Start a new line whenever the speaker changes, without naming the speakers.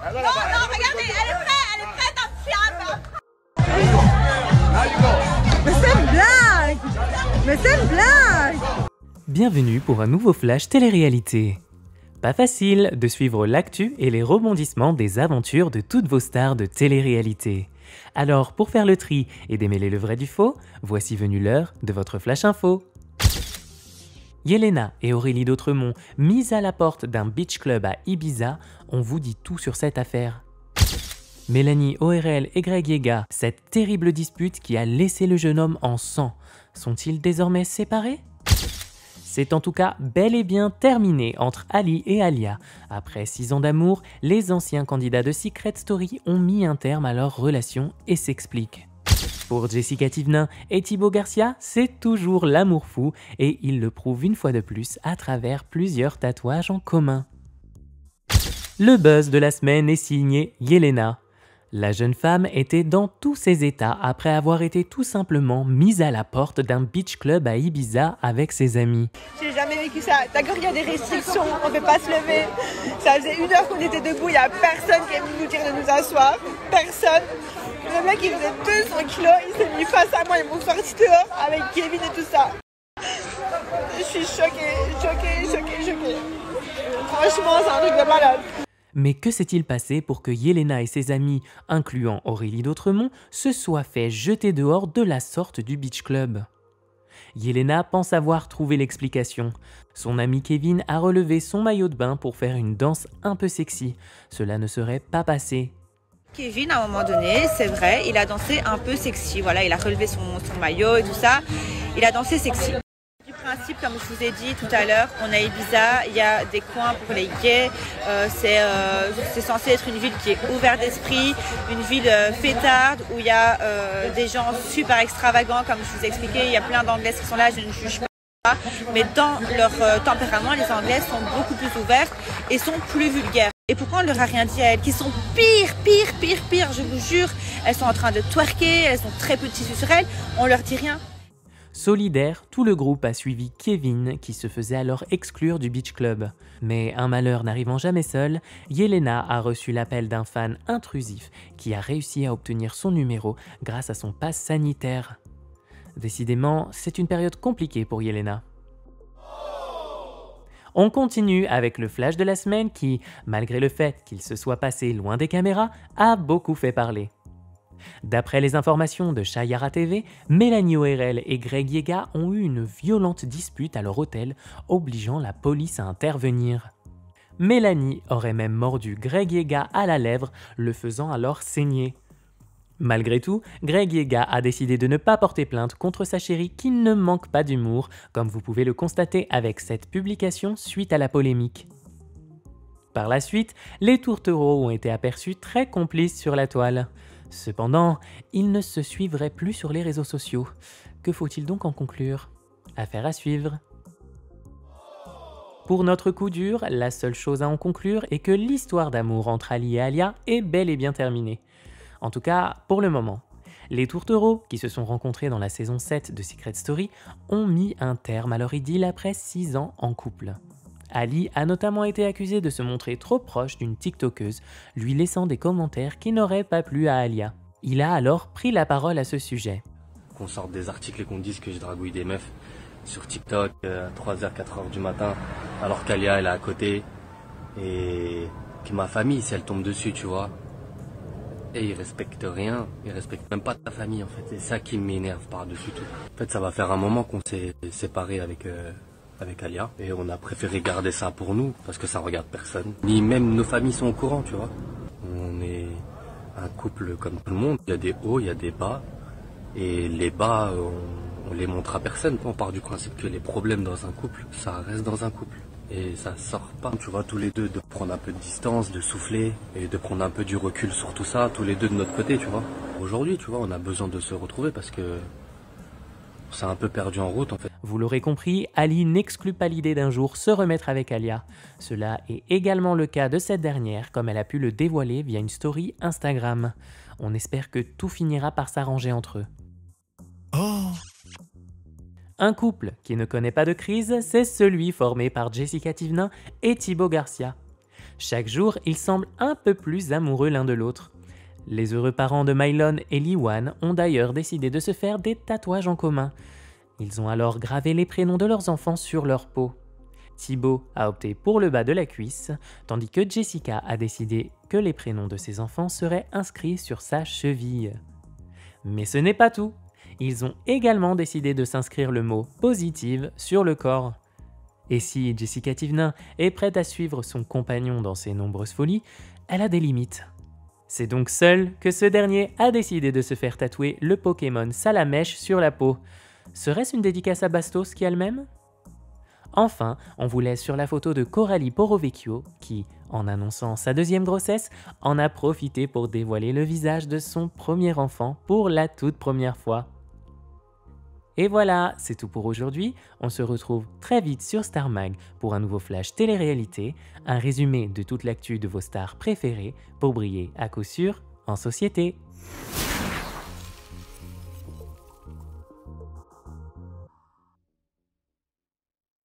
Non, non, regardez, elle est prête à me fiable.
Mais c'est une blague! Mais c'est une blague!
Bienvenue pour un nouveau flash télé-réalité. Pas facile de suivre l'actu et les rebondissements des aventures de toutes vos stars de télé-réalité. Alors, pour faire le tri et démêler le vrai du faux, voici venue l'heure de votre flash info. Yelena et Aurélie d'Autremont, mises à la porte d'un beach club à Ibiza, on vous dit tout sur cette affaire. Mélanie ORL et Greg Yega, cette terrible dispute qui a laissé le jeune homme en sang, sont-ils désormais séparés ? C'est en tout cas bel et bien terminé entre Ali et Alia. Après 6 ans d'amour, les anciens candidats de Secret Story ont mis un terme à leur relation et s'expliquent. Pour Jessica Thivenin et Thibaut Garcia, c'est toujours l'amour fou et ils le prouvent une fois de plus à travers plusieurs tatouages en commun. Le buzz de la semaine est signé Yelena. La jeune femme était dans tous ses états après avoir été tout simplement mise à la porte d'un beach club à Ibiza avec ses amis.
J'ai jamais vécu ça. D'accord, il y a des restrictions, on ne peut pas se lever. Ça faisait 1 heure qu'on était debout, il n'y a personne qui est venu nous dire de nous asseoir. Personne. Le mec, il faisait 200 kilos, il s'est mis face à moi, ils m'ont sorti dehors avec Kevin et tout ça. Je suis choquée. Franchement, c'est un truc de malade.
Mais que s'est-il passé pour que Yelena et ses amis, incluant Aurélie d'Autremont, se soient fait jeter dehors de la sorte du beach club ? Yelena pense avoir trouvé l'explication. Son ami Kevin a relevé son maillot de bain pour faire une danse un peu sexy. Cela ne serait pas passé.
Kevin, à un moment donné, c'est vrai, il a dansé un peu sexy. Voilà, il a relevé son maillot et tout ça. Il a dansé sexy. Du principe, comme je vous ai dit tout à l'heure, on a Ibiza, il y a des coins pour les gays. C'est censé être une ville qui est ouverte d'esprit, une ville fêtarde où il y a des gens super extravagants, comme je vous ai expliqué. Il y a plein d'Anglaises qui sont là, je ne juge pas. Mais dans leur tempérament, les Anglaises sont beaucoup plus ouvertes et sont plus vulgaires. Et pourquoi on leur a rien dit à elles, qui sont pire, je vous jure. Elles sont en train de twerker, elles ont très peu de tissu sur elles, on leur dit rien.
Solidaire, tout le groupe a suivi Kevin qui se faisait alors exclure du beach club. Mais un malheur n'arrivant jamais seul, Yelena a reçu l'appel d'un fan intrusif qui a réussi à obtenir son numéro grâce à son pass sanitaire. Décidément, c'est une période compliquée pour Yelena. On continue avec le flash de la semaine qui, malgré le fait qu'il se soit passé loin des caméras, a beaucoup fait parler. D'après les informations de Chayara TV, Mélanie ORL et Greg Yega ont eu une violente dispute à leur hôtel, obligeant la police à intervenir. Mélanie aurait même mordu Greg Yega à la lèvre, le faisant alors saigner. Malgré tout, Greg Yega a décidé de ne pas porter plainte contre sa chérie qui ne manque pas d'humour, comme vous pouvez le constater avec cette publication suite à la polémique. Par la suite, les tourtereaux ont été aperçus très complices sur la toile. Cependant, ils ne se suivraient plus sur les réseaux sociaux. Que faut-il donc en conclure ? Affaire à suivre. Pour notre coup dur, la seule chose à en conclure est que l'histoire d'amour entre Ali et Alia est bel et bien terminée. En tout cas, pour le moment. Les tourtereaux, qui se sont rencontrés dans la saison 7 de Secret Story, ont mis un terme à leur idylle après 6 ans en couple. Ali a notamment été accusé de se montrer trop proche d'une TikTokeuse, lui laissant des commentaires qui n'auraient pas plu à Alia. Il a alors pris la parole à ce sujet.
Qu'on sorte des articles et qu'on dise que je dragouille des meufs sur TikTok à 3h, 4h du matin, alors qu'Alia elle est à côté, et que ma famille, si elle tombe dessus, tu vois. Et ils respectent rien, ils respectent même pas ta famille en fait, c'est ça qui m'énerve par-dessus tout. En fait ça va faire un moment qu'on s'est séparés avec Alia, et on a préféré garder ça pour nous, parce que ça regarde personne. Ni même nos familles sont au courant, tu vois. On est un couple comme tout le monde, il y a des hauts, il y a des bas, et les bas, on les montre à personne. On part du principe que les problèmes dans un couple, ça reste dans un couple. Et ça sort pas, tu vois, tous les deux, de prendre un peu de distance, de souffler, et de prendre un peu du recul sur tout ça, tous les deux de notre côté, tu vois. Aujourd'hui, tu vois, on a besoin de se retrouver parce que on s'est un peu perdu en route, en fait.
Vous l'aurez compris, Ali n'exclut pas l'idée d'un jour se remettre avec Alia. Cela est également le cas de cette dernière, comme elle a pu le dévoiler via une story Instagram. On espère que tout finira par s'arranger entre eux. Un couple qui ne connaît pas de crise, c'est celui formé par Jessica Thivenin et Thibaut Garcia. Chaque jour, ils semblent un peu plus amoureux l'un de l'autre. Les heureux parents de Mylon et Liwan ont d'ailleurs décidé de se faire des tatouages en commun. Ils ont alors gravé les prénoms de leurs enfants sur leur peau. Thibaut a opté pour le bas de la cuisse, tandis que Jessica a décidé que les prénoms de ses enfants seraient inscrits sur sa cheville. Mais ce n'est pas tout. Ils ont également décidé de s'inscrire le mot « positive » sur le corps. Et si Jessica Thivenin est prête à suivre son compagnon dans ses nombreuses folies, elle a des limites. C'est donc seul que ce dernier a décidé de se faire tatouer le Pokémon Salamèche sur la peau. Serait-ce une dédicace à Bastos qui a le même ? Enfin, on vous laisse sur la photo de Coralie Porovecchio qui, en annonçant sa deuxième grossesse, en a profité pour dévoiler le visage de son premier enfant pour la toute première fois. Et voilà, c'est tout pour aujourd'hui. On se retrouve très vite sur Star Mag pour un nouveau flash télé-réalité, un résumé de toute l'actu de vos stars préférées pour briller à coup sûr en société.